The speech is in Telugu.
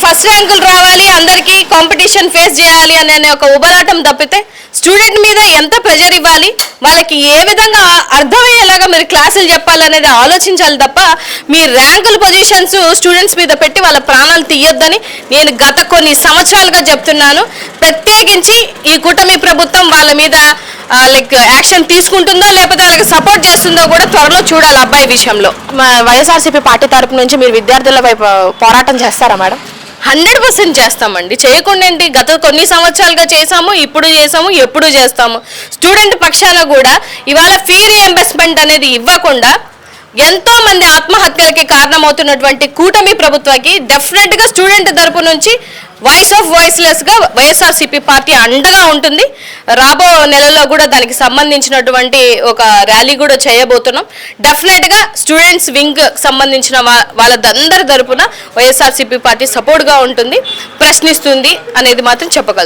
ఫస్ట్ ర్యాంకులు రావాలి, అందరికీ కాంపిటీషన్ ఫేస్ చేయాలి అనే ఒక ఉబలాటం తప్పితే స్టూడెంట్ మీద ఎంత ప్రెజర్ ఇవ్వాలి, వాళ్ళకి ఏ విధంగా అర్థమయ్యేలాగా మీరు క్లాసులు చెప్పాలనేది ఆలోచించాలి తప్ప మీ ర్యాంకుల పొజిషన్స్ స్టూడెంట్స్ మీద పెట్టి వాళ్ళ ప్రాణాలు తీయొద్దని నేను గత కొన్ని సంవత్సరాలుగా చెప్తున్నాను. ప్రత్యేకించి ఈ కూటమి ప్రభుత్వం వాళ్ళ మీద యాక్షన్ తీసుకుంటుందో లేకపోతే వాళ్ళకి సపోర్ట్ చేస్తుందో కూడా త్వరలో చూడాలి. అబ్బాయి విషయంలో వైఎస్ఆర్సీపీ పార్టీ తరపు నుంచి మీరు విద్యార్థుల వైపు పోరాటం చేస్తారా మేడం? 100% చేస్తామండి. చేయకుండా ఏంటి, గత కొన్ని సంవత్సరాలుగా చేసాము, ఇప్పుడు చేసాము, ఎప్పుడు చేస్తాము. స్టూడెంట్ పక్షాన కూడా ఇవాళ ఫీ రీఎంబర్స్మెంట్ అనేది ఇవ్వకుండా ఎంతో మంది ఆత్మహత్యలకి కారణమవుతున్నటువంటి కూటమి ప్రభుత్వానికి డెఫినెట్గా స్టూడెంట్ తరపు నుంచి వాయిస్ ఆఫ్ వాయిస్లెస్ గా వైఎస్ఆర్సీపీ పార్టీ అండగా ఉంటుంది. రాబో నెలలో కూడా దానికి సంబంధించినటువంటి ఒక ర్యాలీ కూడా చేయబోతున్నాం. డెఫినెట్ గా స్టూడెంట్స్ వింగ్ సంబంధించిన వాళ్ళందరి తరపున వైఎస్ఆర్సీపీ పార్టీ సపోర్ట్ గా ఉంటుంది, ప్రశ్నిస్తుంది అనేది మాత్రం చెప్పగలుగుతాం.